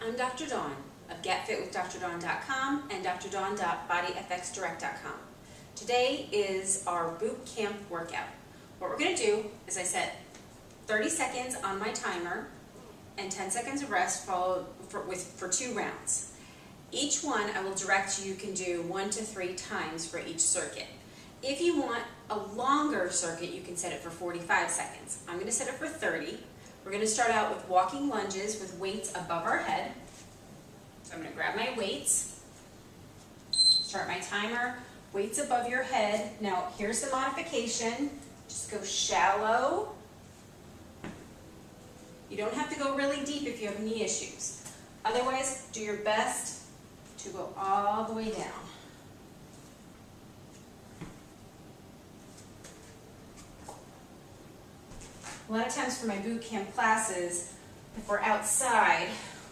I'm Dr. Dawn of GetFitWithDrDawn.com and drdawn.bodyfxdirect.com. Today is our boot camp workout. What we're going to do is I set 30 seconds on my timer and 10 seconds of rest followed for 2 rounds. Each one I will direct you can do 1 to 3 times for each circuit. If you want a longer circuit, you can set it for 45 seconds. I'm going to set it for 30. We're going to start out with walking lunges with weights above our head. So I'm going to grab my weights, start my timer, weights above your head. Now here's the modification. Just go shallow. You don't have to go really deep if you have knee issues. Otherwise, do your best to go all the way down. A lot of times for my boot camp classes, if we're outside,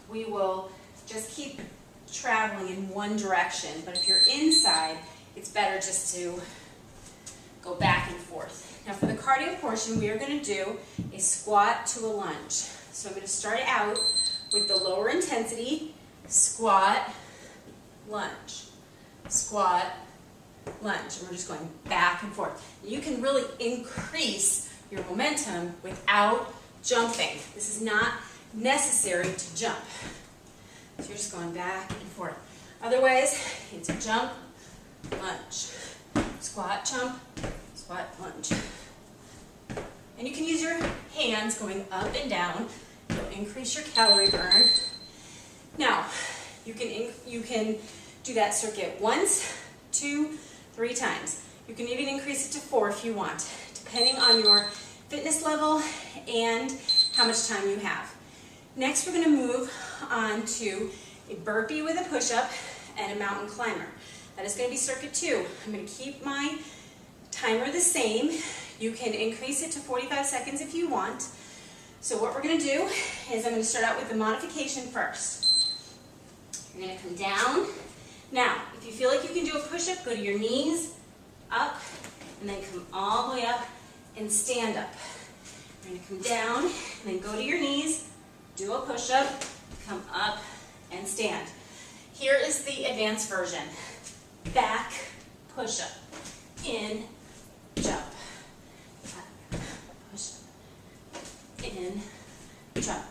we will just keep traveling in one direction. But if you're inside, it's better just to go back and forth. Now for the cardio portion, we are going to do a squat to a lunge. So I'm going to start out with the lower intensity, squat, lunge, squat, lunge. And we're just going back and forth. You can really increase your momentum without jumping. This is not necessary to jump. So you're just going back and forth. Otherwise, it's a jump, lunge, squat, jump, squat, lunge. And you can use your hands going up and down. It'll increase your calorie burn. Now, you can do that circuit once, 2, 3 times. You can even increase it to 4 if you want, depending on your fitness level and how much time you have. Next, we're going to move on to a burpee with a push-up and a mountain climber. That is going to be circuit 2. I'm going to keep my timer the same. You can increase it to 45 seconds if you want. So what we're going to do is I'm going to start out with the modification first. You're going to come down. Now, if you feel like you can do a push-up, go to your knees, up, and then come all the way up and stand up. You're going to come down, and then go to your knees, do a push-up, come up, and stand. Here is the advanced version. Back, push-up, in, jump. Back, push-up, in, jump.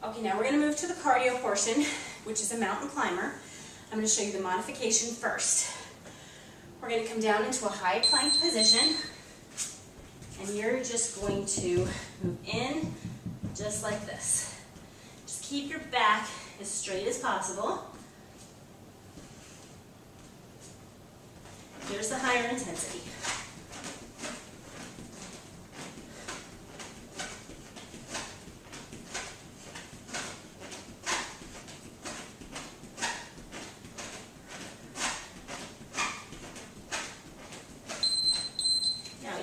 Okay, now we're going to move to the cardio portion, which is a mountain climber. I'm going to show you the modification first. We're going to come down into a high plank position, and you're just going to move in just like this. Just keep your back as straight as possible. Here's the higher intensity.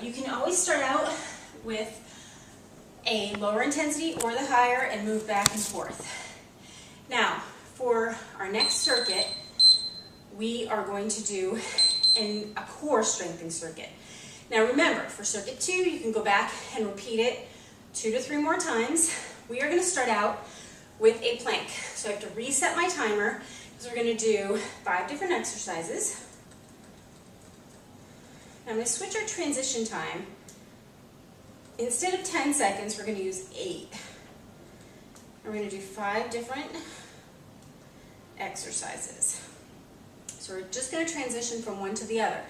You can always start out with a lower intensity or the higher and move back and forth. Now, for our next circuit, we are going to do a core strengthening circuit. Now remember, for circuit 2, you can go back and repeat it 2 to 3 more times. We are going to start out with a plank. So I have to reset my timer because we're going to do 5 different exercises. Now I'm going to switch our transition time. Instead of 10 seconds, we're going to use 8. We're going to do 5 different exercises. So we're just going to transition from one to the other.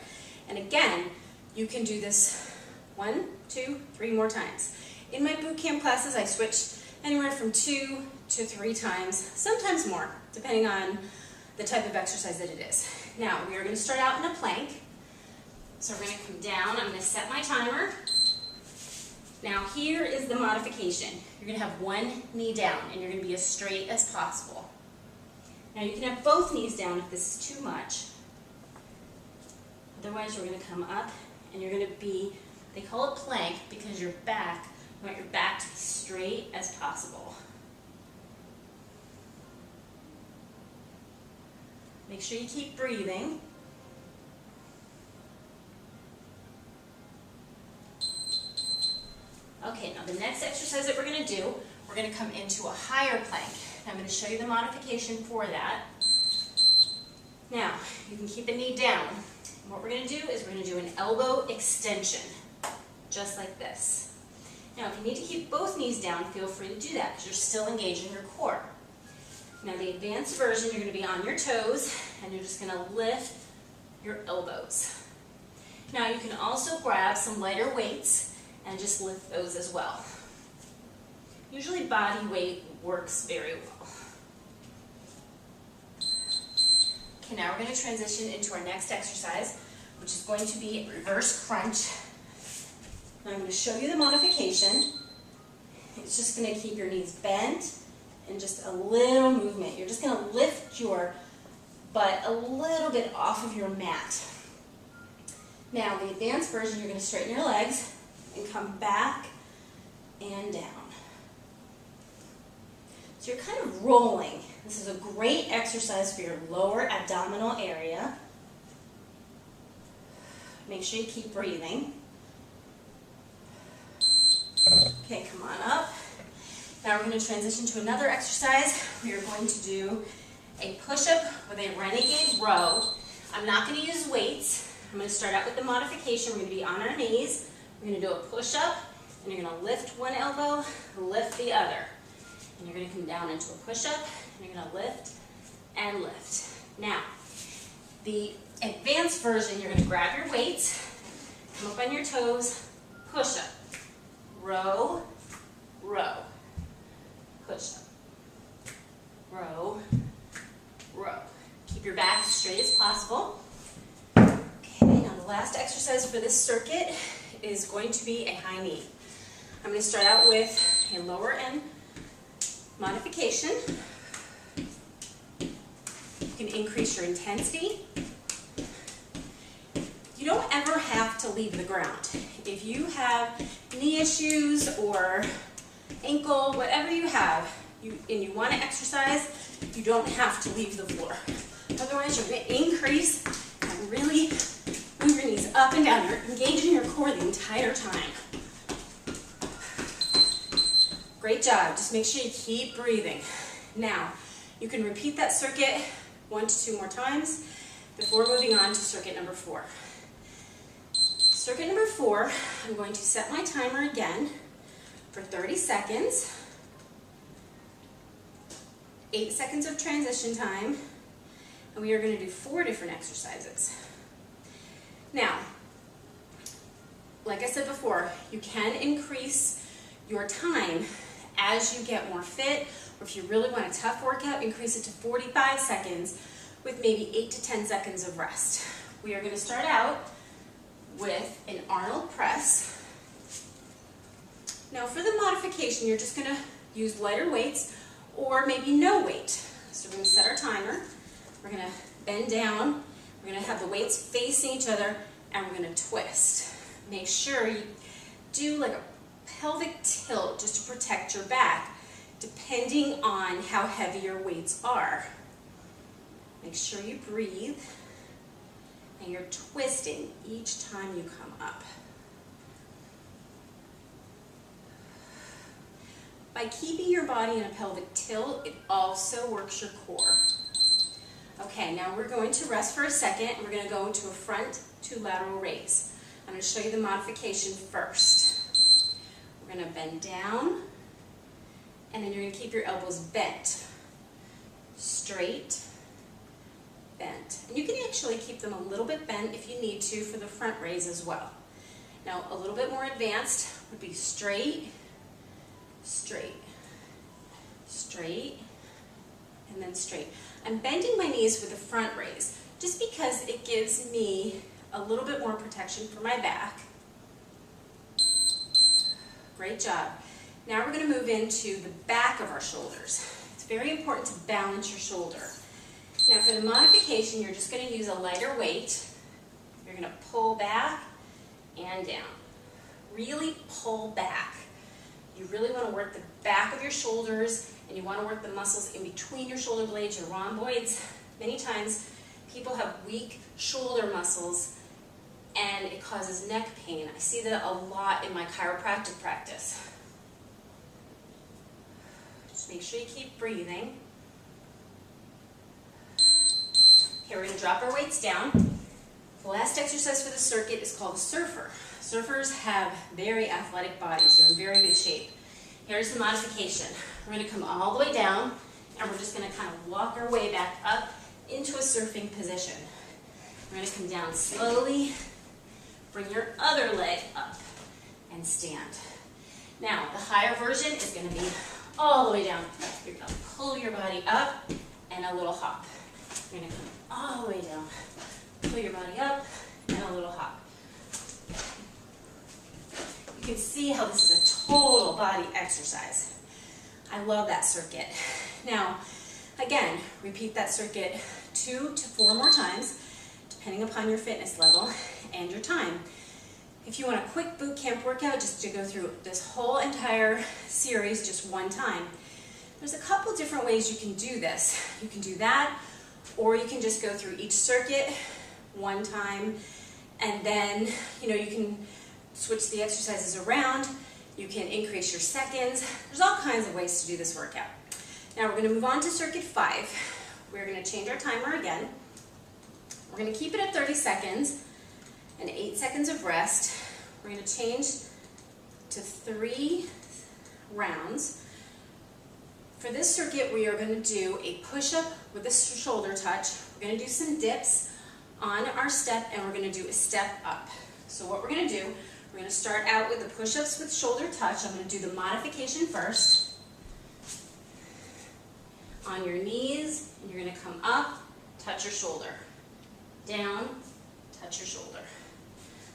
And again, you can do this 1, 2, 3 more times. In my boot camp classes, I switch anywhere from 2 to 3 times, sometimes more, depending on the type of exercise that it is. Now, we are going to start out in a plank. So we're going to come down. I'm going to set my timer. Now here is the modification. You're going to have one knee down and you're going to be as straight as possible. Now you can have both knees down if this is too much. Otherwise you're going to come up and you're going to be, they call it plank because your back, you want your back to be straight as possible. Make sure you keep breathing. Okay, now the next exercise that we're going to do, we're going to come into a higher plank. I'm going to show you the modification for that. Now, you can keep the knee down. And what we're going to do is we're going to do an elbow extension, just like this. Now, if you need to keep both knees down, feel free to do that because you're still engaging your core. Now, the advanced version, you're going to be on your toes, and you're just going to lift your elbows. Now, you can also grab some lighter weights and just lift those as well. Usually body weight works very well. Okay, now we're going to transition into our next exercise, which is going to be a reverse crunch. Now I'm going to show you the modification. It's just going to keep your knees bent and just a little movement. You're just going to lift your butt a little bit off of your mat. Now, the advanced version, you're going to straighten your legs and come back and down. So you're kind of rolling. This is a great exercise for your lower abdominal area. Make sure you keep breathing. Okay, come on up. Now we're going to transition to another exercise. We are going to do a push-up with a renegade row. I'm not going to use weights. I'm going to start out with the modification. We're going to be on our knees. We're going to do a push-up, and you're going to lift one elbow, lift the other. And you're going to come down into a push-up, and you're going to lift and lift. Now, the advanced version, you're going to grab your weights, come up on your toes, push-up, row, row, push-up, row, row. Keep your back as straight as possible. Okay, now the last exercise for this circuit is going to be a high knee. I'm going to start out with a lower end modification. You can increase your intensity. You don't ever have to leave the ground. If you have knee issues or ankle, whatever you have, and you want to exercise, you don't have to leave the floor. Otherwise, you're going to increase and really move your knees up and down. You're engaging your core the entire time. Great job. Just make sure you keep breathing. Now, you can repeat that circuit 1 to 2 more times before moving on to circuit number 4. Circuit number 4, I'm going to set my timer again for 30 seconds. 8 seconds of transition time, and we are going to do 4 different exercises. Now, like I said before, you can increase your time as you get more fit, or if you really want a tough workout, increase it to 45 seconds with maybe 8 to 10 seconds of rest. We are going to start out with an Arnold press. Now for the modification, you're just going to use lighter weights or maybe no weight. So we're going to set our timer. We're going to bend down. We're going to have the weights facing each other, and we're going to twist. Make sure you do like a pelvic tilt just to protect your back, depending on how heavy your weights are. Make sure you breathe, and you're twisting each time you come up. By keeping your body in a pelvic tilt, it also works your core. Okay, now we're going to rest for a second, and we're going to go into a front to lateral raise. I'm going to show you the modification first. We're going to bend down, and then you're going to keep your elbows bent, straight, bent. And you can actually keep them a little bit bent if you need to for the front raise as well. Now, a little bit more advanced would be straight, straight, straight, and then straight. I'm bending my knees for the front raise just because it gives me a little bit more protection for my back. Great job. Now we're going to move into the back of our shoulders. It's very important to balance your shoulder. Now for the modification, you're just going to use a lighter weight. You're going to pull back and down. Really pull back. You really want to work the back of your shoulders, and you want to work the muscles in between your shoulder blades, your rhomboids. Many times people have weak shoulder muscles and it causes neck pain. I see that a lot in my chiropractic practice. Just make sure you keep breathing. Okay, we're going to drop our weights down. The last exercise for the circuit is called a surfer. Surfers have very athletic bodies. They're in very good shape. Here's the modification. We're going to come all the way down, and we're just going to kind of walk our way back up into a surfing position. We're going to come down slowly, bring your other leg up, and stand. Now, the higher version is going to be all the way down. You're going to pull your body up and a little hop. You're going to come all the way down, pull your body up, and a little hop. You can see how this is a total body exercise. I love that circuit. Now, again, repeat that circuit 2 to 4 more times, depending upon your fitness level and your time. If you want a quick boot camp workout, just to go through this whole entire series just one time, there's a couple different ways you can do this. You can do that, or you can just go through each circuit one time, and then, you can switch the exercises around. You can increase your seconds. There's all kinds of ways to do this workout. Now we're going to move on to circuit 5. We're going to change our timer again. We're going to keep it at 30 seconds and 8 seconds of rest. We're going to change to 3 rounds. For this circuit, we are going to do a push-up with a shoulder touch. We're going to do some dips on our step, and we're going to do a step up. So what we're going to do, we're going to start out with the push-ups with shoulder touch. I'm going to do the modification first. On your knees, and you're going to come up, touch your shoulder. Down, touch your shoulder.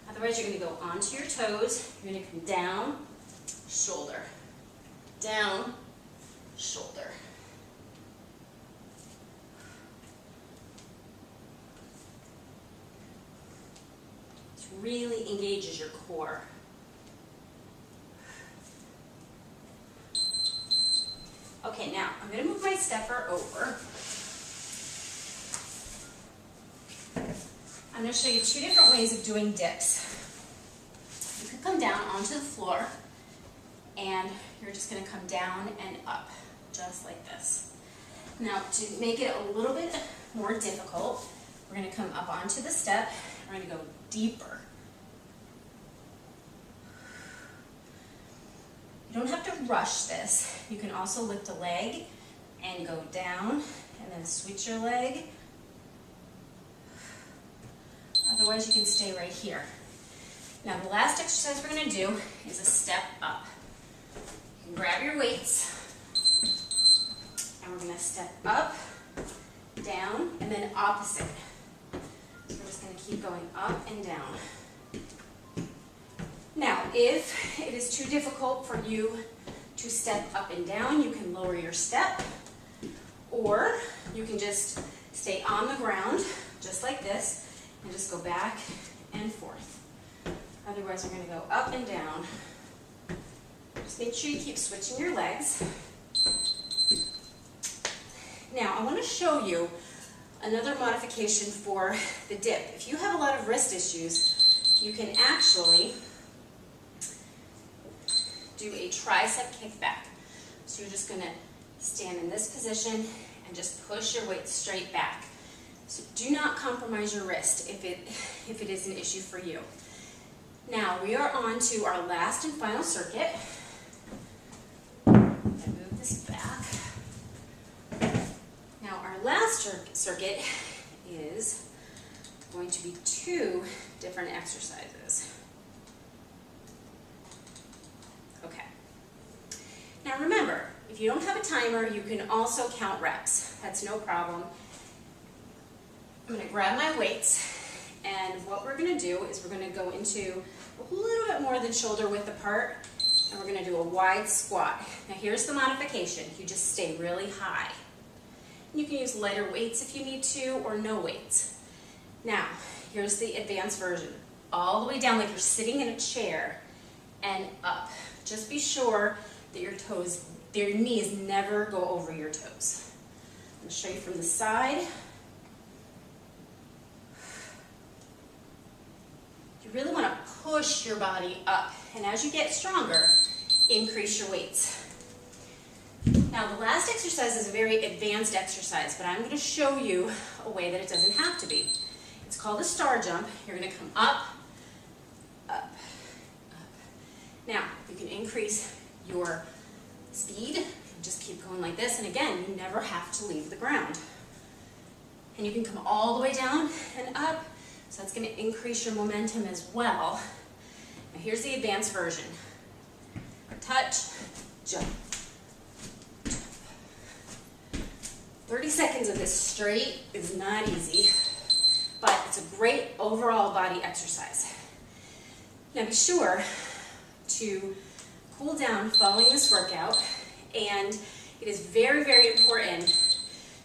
Otherwise, you're going to go onto your toes. You're going to come down, shoulder. Down, shoulder. This really engages your core. Okay, now I'm going to move my stepper over. I'm going to show you 2 different ways of doing dips. You can come down onto the floor, and you're just going to come down and up, just like this. Now, to make it a little bit more difficult, we're going to come up onto the step. We're going to go deeper. You don't have to rush this. You can also lift a leg and go down, and then switch your leg. Otherwise, you can stay right here. Now, the last exercise we're going to do is a step up. You can grab your weights, and we're going to step up, down, and then opposite. So we're just going to keep going up and down. Now, if it is too difficult for you to step up and down, you can lower your step, or you can just stay on the ground, just like this, and just go back and forth. Otherwise, we're going to go up and down. Just make sure you keep switching your legs. Now, I want to show you another modification for the dip. If you have a lot of wrist issues, you can actually do a tricep kickback. So you're just going to stand in this position and just push your weight straight back. So do not compromise your wrist if it is an issue for you. Now we are on to our last and final circuit. I'm going to move this back. Now our last circuit is going to be 2 different exercises. Okay. Now remember, if you don't have a timer, you can also count reps. That's no problem. I'm going to grab my weights, and what we're going to do is we're going to go into a little bit more than shoulder width apart, and we're going to do a wide squat. Now here's the modification. You just stay really high. You can use lighter weights if you need to, or no weights. Now, here's the advanced version. All the way down like you're sitting in a chair and up. Just be sure that your knees never go over your toes. I'm going to show you from the side. push your body up. And as you get stronger, increase your weights. Now the last exercise is a very advanced exercise, but I'm going to show you a way that it doesn't have to be. It's called a star jump. You're going to come up, up, up. Now you can increase your speed. Just keep going like this, and again, you never have to leave the ground. And you can come all the way down and up, so that's going to increase your momentum as well. Now here's the advanced version. Touch, jump. 30 seconds of this straight is not easy, but it's a great overall body exercise. Now be sure to cool down following this workout, and it is very, very important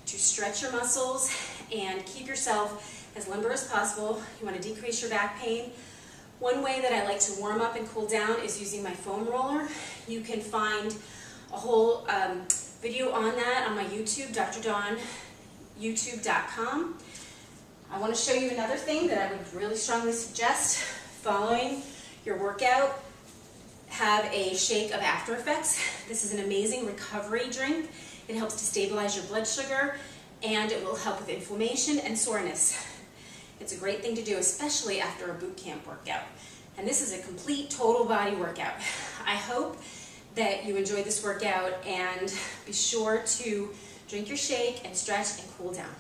to stretch your muscles and keep yourself as limber as possible. You want to decrease your back pain. One way that I like to warm up and cool down is using my foam roller. You can find a whole video on that on my YouTube, Dr. Dawn, youtube.com. I want to show you another thing that I would really strongly suggest following your workout. Have a shake of After Effects. This is an amazing recovery drink. It helps to stabilize your blood sugar, and it will help with inflammation and soreness. It's a great thing to do, especially after a boot camp workout. And this is a complete total body workout. I hope that you enjoyed this workout, and be sure to drink your shake and stretch and cool down.